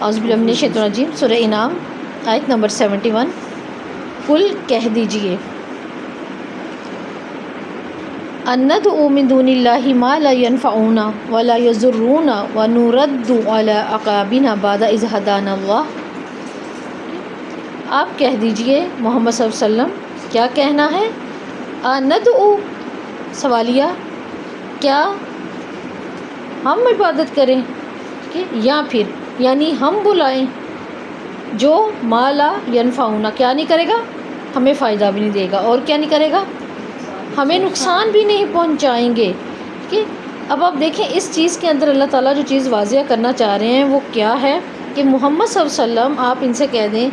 اعوذ باللہ من الشیطان الرجیم، سورہ انعام آیت نمبر 71۔ قل کہہ دیجئے، ان ندعو من دون اللہ ما لا ينفعنا ولا يضرنا ونرد على اعقابنا بعد اذ هدانا اللہ۔ آپ کہہ دیجئے محمد صلی اللہ علیہ وسلم، کیا کہنا ہے؟ ندعو، سوالیہ، کیا ہم عبادت کریں یا پھر یعنی ہم بلائیں جو ما لا ینفعنا، کیا نہیں کرے گا؟ ہمیں فائدہ بھی نہیں دے گا، اور کیا نہیں کرے گا؟ ہمیں نقصان بھی نہیں پہنچائیں گے۔ کہ اب آپ دیکھیں اس چیز کے اندر اللہ تعالیٰ جو چیز واضح کرنا چاہ رہے ہیں وہ کیا ہے کہ محمد صلی اللہ علیہ وسلم آپ ان سے کہہ دیں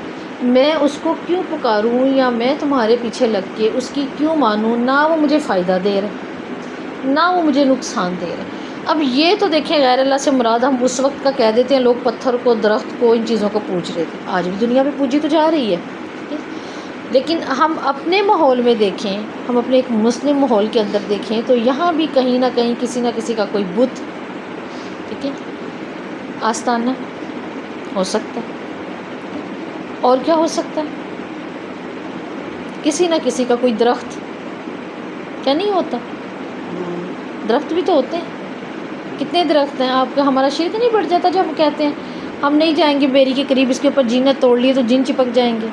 میں اس کو کیوں پکاروں یا میں تمہارے پیچھے لگ کے اس کی کیوں مانوں، نہ وہ مجھے فائدہ دے رہے نہ وہ مجھے نقصان دے رہے۔ اب یہ تو دیکھیں غیر اللہ سے مراد ہم اس وقت کا کہہ دیتے ہیں، لوگ پتھر کو، درخت کو، ان چیزوں کو پوج رہے تھے، آج بھی دنیا میں پوجی تو جا رہی ہے۔ لیکن ہم اپنے ماحول میں دیکھیں، ہم اپنے ایک مسلم ماحول کے اندر دیکھیں تو یہاں بھی کہیں نہ کہیں کسی نہ کسی کا کوئی بت، ٹھیک ہے، آستانہ ہو سکتا ہے، اور کیا ہو سکتا ہے؟ کسی نہ کسی کا کوئی درخت، کیا نہیں ہوتا؟ درخت بھی تو ہوتے ہیں، کتنے درخت ہیں آپ کا، ہمارا شرک نہیں بڑھ جاتا جب ہم کہتے ہیں ہم نہیں جائیں گے بیری کے قریب، اس کے اوپر جن نے توڑ لیے تو جن چپک جائیں گے۔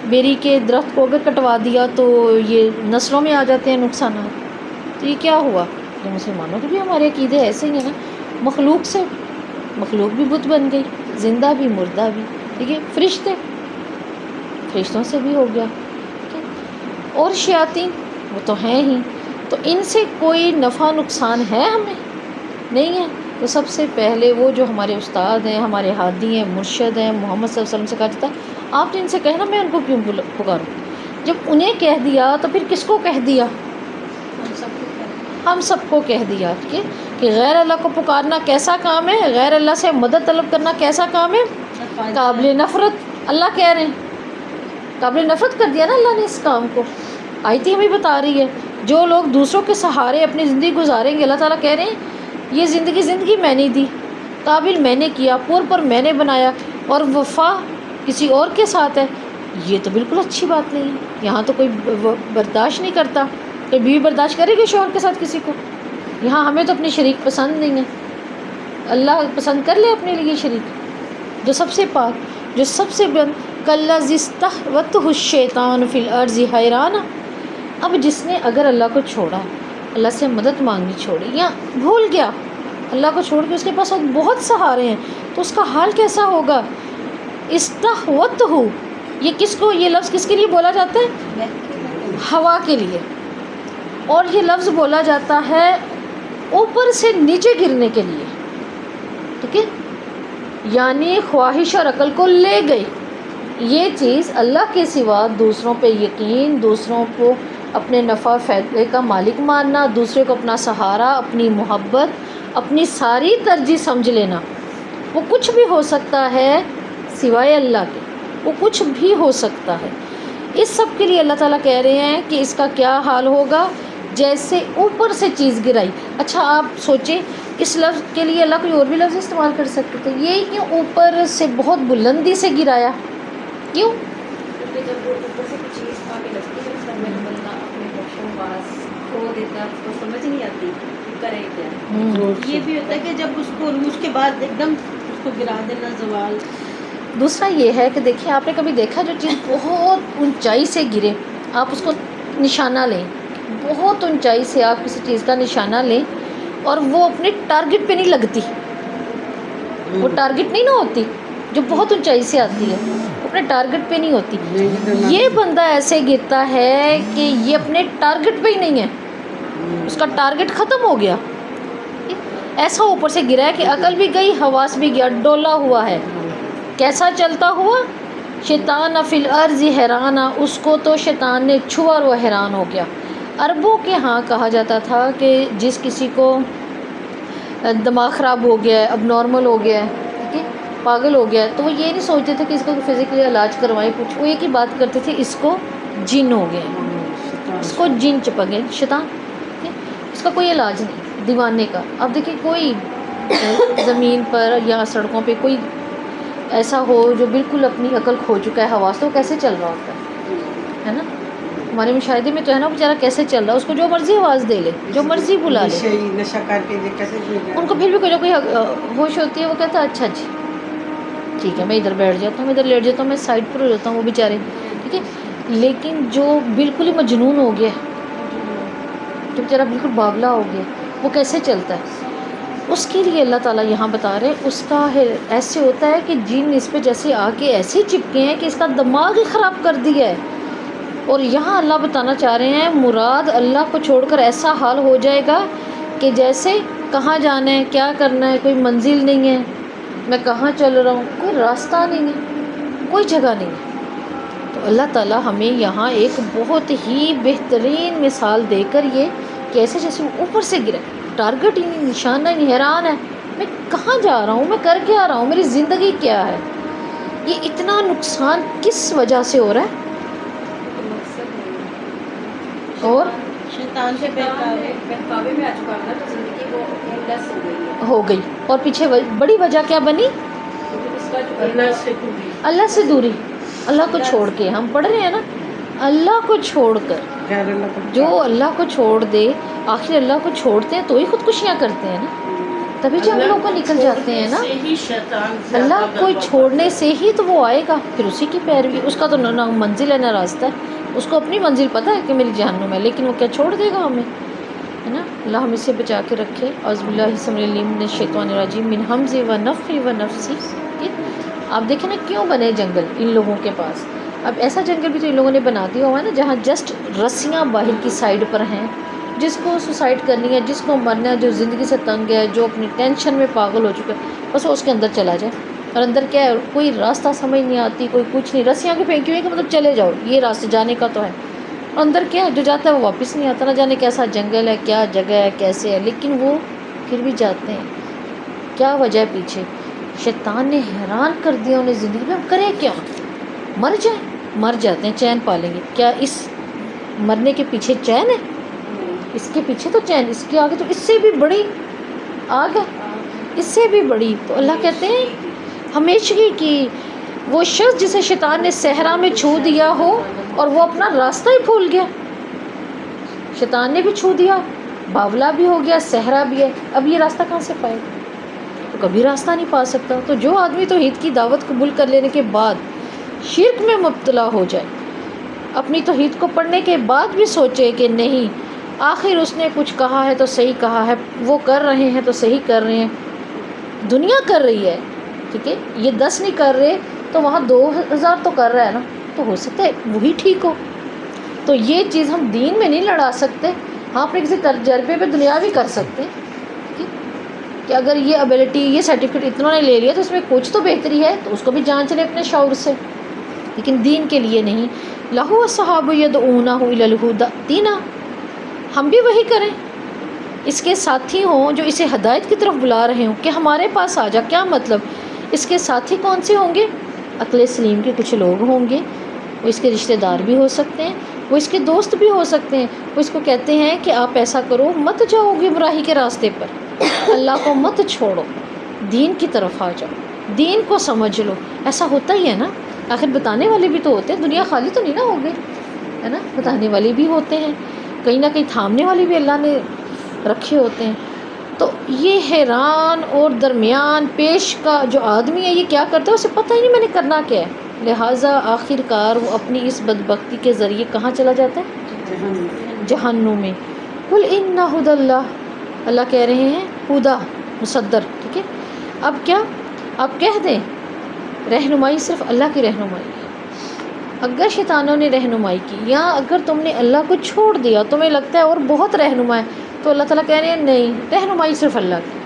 بیری کے درخت کو اگر کٹوا دیا تو یہ نسلوں میں آ جاتے ہیں نقصانات۔ تو یہ کیا ہوا؟ یہ مسلمانوں کے بھی ہمارے عقیدے ایسے ہی ہیں نا، مخلوق سے مخلوق بھی بت بن گئی، زندہ بھی مردہ بھی، ٹھیک ہے، فرشتوں سے بھی ہو گیا، اور شیاطین وہ تو ہیں ہی، تو ان سے کوئی نفع نقصان ہے ہمیں؟ نہیں ہے۔ تو سب سے پہلے وہ جو ہمارے استاد ہیں، ہمارے ہادی ہیں، مرشد ہیں، محمد صلی اللہ علیہ وسلم سے کہا جاتا ہے آپ جن سے کہنا میں ان کو کیوں پکاروں؟ جب انہیں کہہ دیا تو پھر کس کو کہہ دیا؟ ہم سب کو کہہ دیا کہ غیر اللہ کو پکارنا کیسا کام ہے، غیر اللہ سے مدد طلب کرنا کیسا کام ہے، قابل نفرت۔ اللہ کہہ رہے ہیں قابل نفرت کر دیا نا اللہ نے اس کام کو۔ آیت ہی ہمیں بتا رہی ہے جو لوگ دوسروں کے سہارے اپنی زندگی گزاریں گے، اللہ تعالیٰ کہہ رہے ہیں یہ زندگی میں نے دی، قابل میں نے کیا، پر میں نے بنایا، اور وفا کسی اور کے ساتھ ہے، یہ تو بالکل اچھی بات نہیں ہے۔ یہاں تو کوئی برداشت نہیں کرتا، کہ بیوی برداشت کرے گی شوہر کے ساتھ کسی کو؟ یہاں ہمیں تو اپنی شریک پسند نہیں ہے، اللہ پسند کر لے اپنے لیے شریک جو سب سے پاک، جو سب سے بلند۔ کالذی استہوتہ الشیطان فی الارض حیران، اب جس نے اگر اللہ کو چھوڑا، اللہ سے مدد مانگنی چھوڑی یا بھول گیا، اللہ کو چھوڑ کے اس کے پاس بہت سہارے ہیں، تو اس کا حال کیسا ہوگا؟ استہوتہ، یہ کس کو، یہ لفظ کس کے لیے بولا جاتا ہے؟ ہوا کے لیے، اور یہ لفظ بولا جاتا ہے اوپر سے نیچے گرنے کے لیے، ٹھیک ہے، یعنی خواہش اور عقل کو لے گئی۔ یہ چیز اللہ کے سوا دوسروں پہ یقین، دوسروں کو اپنے نفع فائدے کا مالک ماننا، دوسرے کو اپنا سہارا، اپنی محبت، اپنی ساری ترجیح سمجھ لینا، وہ کچھ بھی ہو سکتا ہے سوائے اللہ کے، وہ کچھ بھی ہو سکتا ہے۔ اس سب کے لیے اللہ تعالیٰ کہہ رہے ہیں کہ اس کا کیا حال ہوگا؟ جیسے اوپر سے چیز گرائی۔ اچھا آپ سوچیں اس لفظ کے لیے اللہ کوئی اور بھی لفظ استعمال کر سکتے تھے، یہ کیوں اوپر سے بہت بلندی سے گرایا؟ کیوں؟ کیونکہ جب وہ اوپر سے کچھ چیز آ کے لگتی ہے تو میں بندہ اپنے ہوشوں باز کھو دیتا ہے، اس کو سمجھ نہیں آتی کرے کیا۔ یہ بھی ہوتا ہے کہ جب اس کو عروج کے بعد ایک دم اس کو گرا دینا، زوال۔ دوسرا یہ ہے کہ دیکھیں آپ نے کبھی دیکھا جو چیز بہت اونچائی سے گرے، آپ اس کو نشانہ لیں، بہت اونچائی سے آپ کسی چیز کا نشانہ لیں اور وہ اپنے ٹارگٹ پہ نہیں لگتی، وہ ٹارگٹ نہیں نہ ہوتی جو بہت اونچائی سے آتی ہے، اپنے ٹارگٹ پہ نہیں ہوتی۔ یہ بندہ ایسے گرتا ہے کہ یہ اپنے ٹارگٹ پہ ہی نہیں ہے، اس کا ٹارگٹ ختم ہو گیا، ایسا اوپر سے گرا ہے کہ عقل بھی گئی، حواس بھی گیا، ڈولا ہوا ہے۔ کیسا چلتا ہوا؟ شیطان فی الارض حیران، اس کو تو شیطان نے چھوا اور وہ حیران ہو گیا۔ عربوں کے ہاں کہا جاتا تھا کہ جس کسی کو دماغ خراب ہو گیا ہے، اب نارمل ہو گیا ہے، ٹھیک ہے، پاگل ہو گیا ہے، تو وہ یہ نہیں سوچتے تھے کہ اس کو فزیکلی علاج کروائیں کچھ، وہ ایک ہی بات کرتے تھے اس کو جن ہو گئے، اس کو جن چپک گئے، شیطان، ٹھیک ہے، اس کا کوئی علاج نہیں دیوانے کا۔ اب دیکھیں کوئی زمین پر یا سڑکوں پہ کوئی ایسا ہو جو بالکل اپنی عقل کھو چکا ہے، حواس، تو وہ کیسے چل رہا ہوتا ہے نا؟ ہمارے مشاہدے میں تو ہے نا، بیچارہ کیسے چل رہا ہے، اس کو جو مرضی آواز دے لے، جو مرضی بلا لے، نشہ کر کے کیسے ان کو پھر بھی کوئی نہ کوئی ہوش ہوتی ہے، وہ کہتا ہے اچھا جی ٹھیک ہے، میں ادھر بیٹھ جاتا ہوں، ادھر لیٹ جاتا ہوں، میں سائڈ پر ہو جاتا ہوں، وہ بیچارے، ٹھیک ہے۔ لیکن جو بالکل ہی مجنون ہو گیا، جو بیچارہ بالکل باولا ہو گیا، وہ کیسے چلتا ہے؟ اس کے لیے اللہ تعالیٰ یہاں بتا رہے ہیں، اس کا ایسے ہوتا ہے کہ جن اس پہ جیسے آ کے ایسے چپکے ہیں کہ اس کا دماغ ہی خراب کر دیا ہے۔ اور یہاں اللہ بتانا چاہ رہے ہیں مراد اللہ کو چھوڑ کر ایسا حال ہو جائے گا کہ جیسے کہاں جانا ہے، کیا کرنا ہے، کوئی منزل نہیں ہے، میں کہاں چل رہا ہوں، کوئی راستہ نہیں ہے، کوئی جگہ نہیں ہے۔ تو اللہ تعالیٰ ہمیں یہاں ایک بہت ہی بہترین مثال دے کر یہ کہ ایسے جیسے وہ اوپر سے گرا، ٹارگٹ ہی نہیں، نشانہ ہی نہیں، حیران ہے میں کہاں جا رہا ہوں، میں کر کے آ رہا ہوں، میری زندگی کیا ہے، یہ اتنا نقصان کس وجہ سے ہو رہا ہے؟ اور شیطان سے بہکاوے میں آ چکا ہے، تو زندگی وہ ایملیس ہو گئی ہے، ہو گئی، اور پیچھے بڑی وجہ کیا بنی؟ اس کا جو اللہ سے دوری، اللہ کو چھوڑ کے، ہم پڑھ رہے ہیں نا، اللہ کو چھوڑ کر، غیر اللہ کو جو اللہ کو چھوڑ دے، آخر اللہ کو چھوڑتے ہیں تو ہی خودکشیاں کرتے ہیں نا، تبھی جنگلوں کو نکل جاتے ہیں نا، اللہ کو چھوڑنے سے ہی تو وہ آئے گا، پھر اسی کی پیروی، اس کا تو نہ منزل ہے نہ راستہ ہے، اس کو اپنی منزل پتہ ہے کہ میری جہنم ہے، لیکن وہ کیا چھوڑ دے گا ہمیں، ہے نا؟ اللہ ہم اسے بچا کے رکھے۔ اعوذ باللہ السمیع العلیم من الشیطان الرجیم من ہمزہ ونفخہ ونفثہ۔ آپ دیکھیں نا کیوں بنے جنگل ان لوگوں کے پاس؟ اب ایسا جنگل بھی تو ان لوگوں نے بنا دیا ہوا ہے نا، جہاں جسٹ رسیاں باہر کی سائڈ پر ہیں، جس کو سوسائڈ کرنی ہے، جس کو مرنا ہے، جو زندگی سے تنگ ہے، جو اپنی ٹینشن میں پاگل ہو چکا ہے، بس وہ اس کے اندر چلا جائے، اور اندر کیا ہے، کوئی راستہ سمجھ نہیں آتی، کوئی کچھ نہیں، رسیاں کی پھینکی ہوئی کہ مطلب چلے جاؤ، یہ راستے جانے کا تو ہے، اور اندر کیا ہے، جو جاتا ہے وہ واپس نہیں آتا، نہ جانے کیسا جنگل ہے، کیا جگہ ہے، کیسے ہے، لیکن وہ پھر بھی جاتے ہیں۔ کیا وجہ ہے پیچھے؟ شیطان نے حیران کر دیا انہیں زندگی میں، ہم کریں کیا؟ مر جائیں، مر جاتے ہیں، چین پالیں گے، کیا اس مرنے کے پیچھے چین ہے؟ اس کے پیچھے تو چین، اس کے آگے تو اس سے بھی بڑی آگ ہے، اس سے بھی بڑی۔ تو اللہ کہتے ہیں ہمیشگی کی وہ شخص جسے شیطان نے صحرا میں چھو دیا ہو اور وہ اپنا راستہ ہی بھول گیا، شیطان نے بھی چھو دیا، باولا بھی ہو گیا، صحرا بھی ہے، اب یہ راستہ کہاں سے پائے گا؟ تو کبھی راستہ نہیں پا سکتا۔ تو جو آدمی توحید کی دعوت قبول کر لینے کے بعد شرک میں مبتلا ہو جائے، اپنی توحید کو پڑھنے کے بعد بھی سوچے کہ نہیں آخر اس نے کچھ کہا ہے تو صحیح کہا ہے، وہ کر رہے ہیں تو صحیح کر رہے ہیں، دنیا کر رہی ہے، ٹھیک ہے، یہ 10 نہیں کر رہے تو وہاں 2000 تو کر رہا ہے نا، تو ہو سکتا ہے وہی ٹھیک ہو۔ تو یہ چیز ہم دین میں نہیں لڑا سکتے، ہاں اپنے کسی تجربے پہ دنیاوی کر سکتے ہیں کہ اگر یہ ابیلٹی، یہ سرٹیفکیٹ اتنوں نے لے لیا تو اس میں کچھ تو بہتری ہے، تو اس کو بھی جانچ لیں اپنے شعور سے، لیکن دین کے لیے نہیں۔ لہو الصحاب یدعونہ الی الہدی دینا، ہم بھی وہی کریں، اس کے ساتھی ہوں جو اسے ہدایت کی طرف بلا رہے ہوں کہ ہمارے پاس آ جا۔ کیا مطلب؟ اس کے ساتھی کون سے ہوں گے؟ عقل سلیم کے کچھ لوگ ہوں گے، وہ اس کے رشتہ دار بھی ہو سکتے ہیں، وہ اس کے دوست بھی ہو سکتے ہیں، وہ اس کو کہتے ہیں کہ آپ ایسا کرو، مت جاؤ گمراہی کے راستے پر، اللہ کو مت چھوڑو، دین کی طرف آ جاؤ، دین کو سمجھ لو۔ ایسا ہوتا ہی ہے نا، آخر بتانے والے بھی تو ہوتے ہیں، دنیا خالی تو نہیں نہ ہو گئی، ہے نا، بتانے والے بھی ہوتے ہیں، کہیں نہ کہیں تھامنے والے بھی اللہ نے رکھے ہوتے ہیں۔ تو یہ حیران اور درمیان پیش کا جو آدمی ہے، یہ کیا کرتا ہے، اسے پتہ ہی نہیں میں نے کرنا کیا ہے، لہٰذا آخر کار وہ اپنی اس بدبختی کے ذریعے کہاں چلا جاتا ہے؟ جہنم میں۔ قل ان ہدی اللہ، اللہ کہہ رہے ہیں ہدا مصدر، ٹھیک ہے، اب کیا آپ کہہ دیں رہنمائی صرف اللہ کی رہنمائی ہے۔ اگر شیطانوں نے رہنمائی کی یا اگر تم نے اللہ کو چھوڑ دیا، تمہیں لگتا ہے اور بہت رہنما ہے، تو اللہ تعالیٰ کہہ رہے ہیں نہیں، رہنمائی صرف اللہ کی۔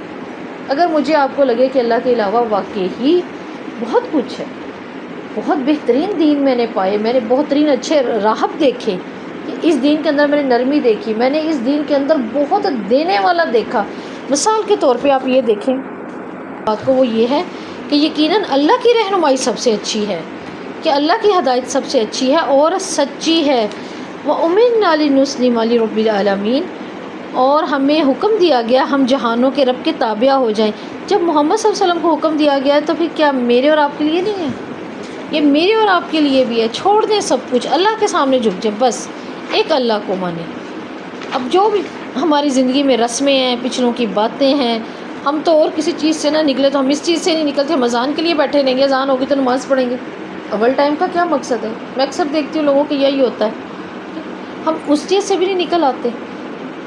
اگر مجھے آپ کو لگے کہ اللہ کے علاوہ واقعی ہی بہت کچھ ہے، بہت بہترین دین میں نے پائے، میں نے بہترین اچھے راہب دیکھے، کہ اس دین کے اندر میں نے نرمی دیکھی، میں نے اس دین کے اندر بہت دینے والا دیکھا۔ مثال کے طور پہ آپ یہ دیکھیں بات کو، وہ یہ ہے کہ یقیناً اللہ کی رہنمائی سب سے اچھی ہے، کہ اللہ کی ہدایت سب سے اچھی ہے اور سچی ہے۔ وَأُمِرْنَا لِنُسْلِمَ لِرَبِّ الْعَالَمِينَ، اور ہمیں حکم دیا گیا ہم جہانوں کے رب کے تابع ہو جائیں. جب محمد صلی اللہ علیہ وسلم کو حکم دیا گیا ہے تو پھر کیا میرے اور آپ کے لیے نہیں ہے؟ یہ میرے اور آپ کے لیے بھی ہے. چھوڑ دیں سب کچھ, اللہ کے سامنے جھک جائیں, بس ایک اللہ کو مانیں. اب جو بھی ہماری زندگی میں رسمیں ہیں, پچھلوں کی باتیں ہیں, ہم تو اور کسی چیز سے نہ نکلے تو ہم اس چیز سے نہیں نکلتے, ہم اذان کے لیے بیٹھے رہیں گے, اذان ہوگی تو نماز پڑھیں گے. اول ٹائم کا کیا مقصد ہے؟ میں اکثر دیکھتی ہوں لوگوں کے یہی ہوتا ہے, ہم اس چیز سے بھی نہیں نکل آتے.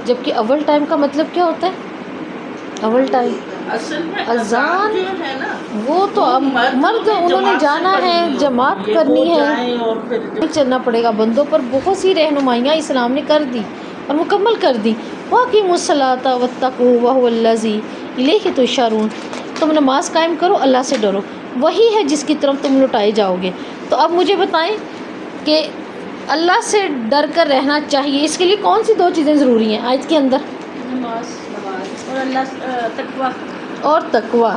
جبکہ اول ٹائم کا مطلب کیا ہوتا ہے؟ اول ٹائم اصل میں اذان جو ہے نا وہ تو اب مرد انہوں نے جانا ہے, جماعت کرنی ہے, اور پھر چلنا پڑے گا. بندوں پر بہت سی رہنمائیاں اسلام نے کر دی اور مکمل کر دی. وَأَقِیمُوا الصَّلَاةَ وَاتَّقُوهُ وَهُوَ الَّذِی إِلَیہِ تُحْشَرُونَ. تم نماز قائم کرو, اللہ سے ڈرو, وہی ہے جس کی طرف تم لوٹائے جاؤ گے. تو اب مجھے بتائیں کہ اللہ سے ڈر کر رہنا چاہیے, اس کے لیے کون سی 2 چیزیں ضروری ہیں آیت کے اندر؟ نماز اور اللہ تقویٰ اور تقویٰ.